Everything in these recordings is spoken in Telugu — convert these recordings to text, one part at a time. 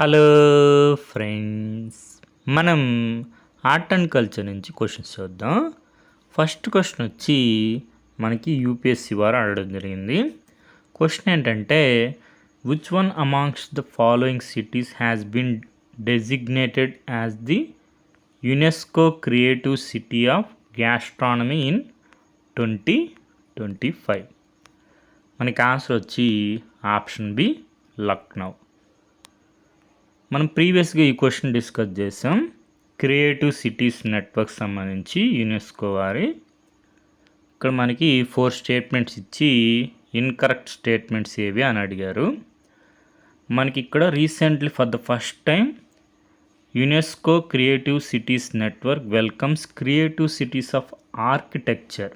హలో ఫ్రెండ్స్, మనం ఆర్ట్ అండ్ కల్చర్ నుంచి క్వశ్చన్స్ చూద్దాం. ఫస్ట్ క్వశ్చన్ వచ్చి మనకి యూపీఎస్సీ వారు అడగడం జరిగింది. క్వశ్చన్ ఏంటంటే, which one amongst the following cities has been designated as the UNESCO creative city of gastronomy in 2025? మనకి ఆన్సర్ వచ్చి ఆప్షన్ బి, లక్నో. మనం ప్రీవియస్గా ఈ క్వశ్చన్ డిస్కస్ చేసాం. క్రియేటివ్ సిటీస్ నెట్వర్క్ సంబంధించి యునెస్కో వారి ఇక్కడ మనకి 4 స్టేట్మెంట్స్ ఇచ్చి ఇన్కరెక్ట్ స్టేట్మెంట్స్ ఏవి అని అడిగారు. మనకి ఇక్కడ recently for the first time UNESCO creative cities network welcomes creative cities of architecture.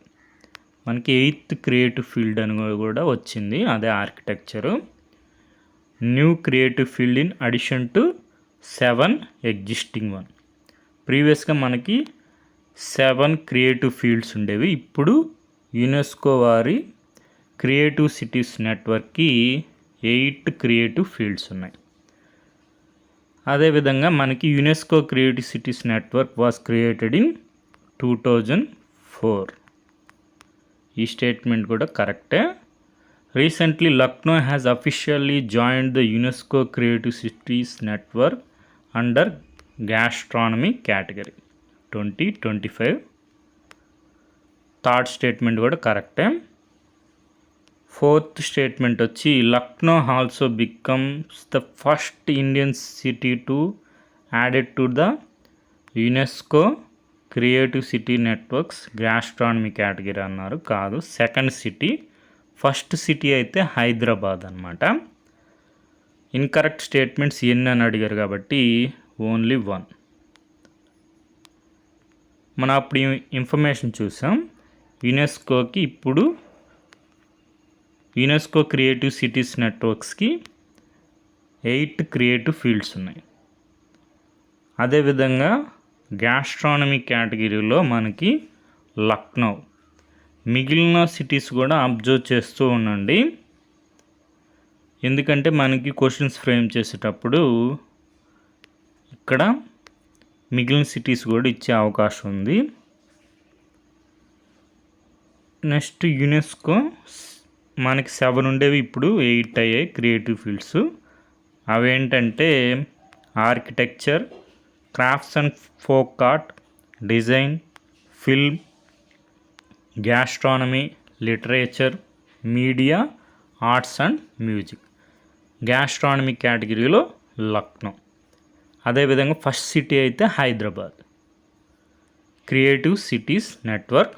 మనకి 8th క్రియేటివ్ ఫీల్డ్ అని కూడా వచ్చింది, అదే architecture. New creative field in addition to 7 existing one. ప్రీవియస్గా మనకి 7 క్రియేటివ్ ఫీల్డ్స్ ఉండేవి. ఇప్పుడు యునెస్కో వారి క్రియేటివ్ సిటీస్ నెట్వర్క్కి 8 క్రియేటివ్ ఫీల్డ్స్ ఉన్నాయి. అదేవిధంగా మనకి UNESCO creative cities network was created in 2004. ఈ స్టేట్మెంట్ కూడా కరెక్టే. Recently, Lucknow has officially joined the UNESCO Creative Cities Network under Gastronomy category 2025. Third statement కూడా కరెక్టే. ఫోర్త్ స్టేట్మెంట్ వచ్చి Lucknow also becomes the first Indian city to added to the UNESCO creative city networks gastronomy category అన్నారు. కాదు, సెకండ్ సిటీ. ఫస్ట్ సిటీ అయితే హైదరాబాద్ అనమాట. ఇన్కరెక్ట్ స్టేట్మెంట్స్ ఎన్ని అని అడిగారు కాబట్టి ఓన్లీ 1. మనం అప్పుడు ఇన్ఫర్మేషన్ చూసాం. యునెస్కోకి ఇప్పుడు యునెస్కో క్రియేటివ్ సిటీస్ నెట్వర్క్స్కి 8 క్రియేటివ్ ఫీల్డ్స్ ఉన్నాయి. అదేవిధంగా గ్యాస్ట్రానమీ కేటగిరీలో మనకి లక్నో. మిగిలిన సిటీస్ కూడా అబ్జర్వ్ చేస్తూ ఉండండి, ఎందుకంటే మనకి క్వశ్చన్స్ ఫ్రేమ్ చేసేటప్పుడు ఇక్కడ మిగిలిన సిటీస్ కూడా ఇచ్చే అవకాశం ఉంది. నెక్స్ట్ యునెస్కో మనకి 7 ఉండేవి, ఇప్పుడు 8 అయ్యాయి క్రియేటివ్ ఫీల్డ్స్. అవేంటంటే architecture, crafts and folk art, design, film, gastronomy, literature, media, arts and music. Gastronomy కేటగిరీలో లక్నో. అదేవిధంగా ఫస్ట్ సిటీ అయితే హైదరాబాద్. క్రియేటివ్ సిటీస్ నెట్వర్క్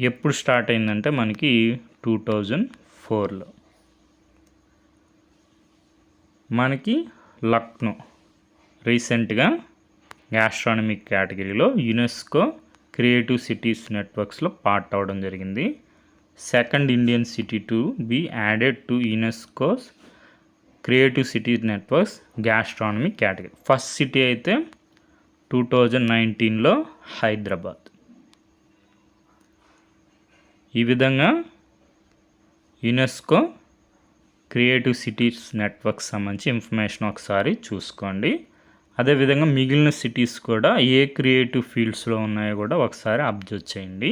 ఎప్పుడు స్టార్ట్ అయిందంటే మనకి 2004లో. మనకి లక్నో రీసెంట్గా గ్యాస్ట్రానమీ కేటగిరీలో యునెస్కో క్రియేటివ్ సిటీస్ నెట్వర్క్స్లో పార్ట్ అవ్వడం జరిగింది. Second Indian city to be added to UNESCO's creative cities networks gastronomy category. First city అయితే 2019లో హైదరాబాద్. ఈ విధంగా యునెస్కో క్రియేటివ్ సిటీస్ నెట్వర్క్ సంబంధించి ఇన్ఫర్మేషన్ ఒకసారి చూసుకోండి. అదేవిధంగా మిగిలిన సిటీస్ కూడా ఏ క్రియేటివ్ ఫీల్డ్స్లో ఉన్నాయో కూడా ఒకసారి అబ్జర్వ్ చేయండి.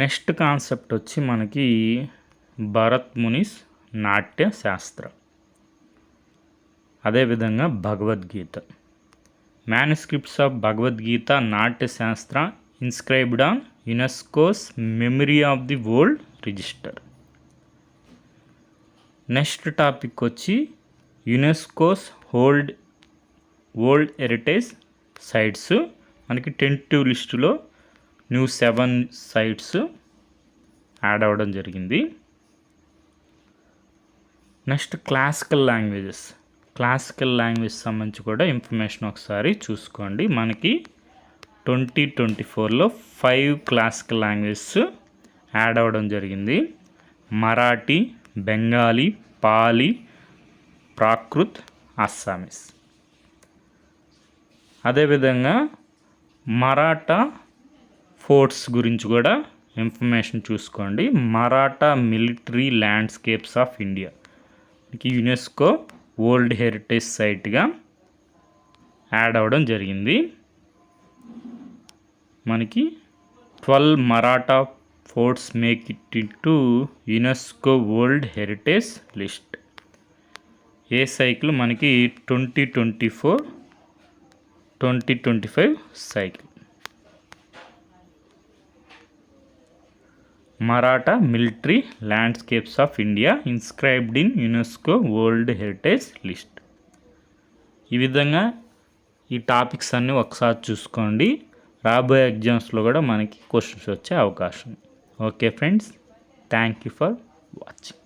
నెక్స్ట్ కాన్సెప్ట్ వచ్చి మనకి భరత్ మునిస్ నాట్య శాస్త్ర. అదేవిధంగా భగవద్గీత. మ్యానుస్క్రిప్ట్స్ ఆఫ్ భగవద్గీత నాట్య శాస్త్ర inscribed on UNESCO's memory of the world register. Next topic వచ్చి యునెస్కోస్ వరల్డ్ హెరిటేజ్ సైట్స్. మనకి టెంటివ్ లిస్టులో న్యూ 7 సైట్స్ యాడ్ అవ్వడం జరిగింది. Next classical languages. Classical language సంబంధించి కూడా ఇన్ఫర్మేషన్ ఒకసారి చూసుకోండి. మనకి 2024లో 5 క్లాసికల్ లాంగ్వేజెస్ యాడ్ అవ్వడం జరిగింది. మరాఠీ, బెంగాలీ, పాలీ, ప్రాకృత్, అస్సామీస్. అదేవిధంగా మరాఠా ఫోర్ట్స్ గురించి కూడా ఇన్ఫర్మేషన్ చూసుకోండి. Maratha military landscapes of India. UNESCO world heritage సైట్గా యాడ్ అవ్వడం జరిగింది. మనకి 12 Maratha forts make it into UNESCO world heritage list. ఏ సైకిల్ మనకి 2024-2025 cycle. Maratha military landscapes of India inscribed in UNESCO world heritage list. ఈ విధంగా ఈ టాపిక్స్ అన్నీ ఒకసారి చూసుకోండి. రాబోయే ఎగ్జామ్స్లో కూడా మనకి క్వశ్చన్స్ వచ్చే అవకాశం. Okay friends, thank you for watching.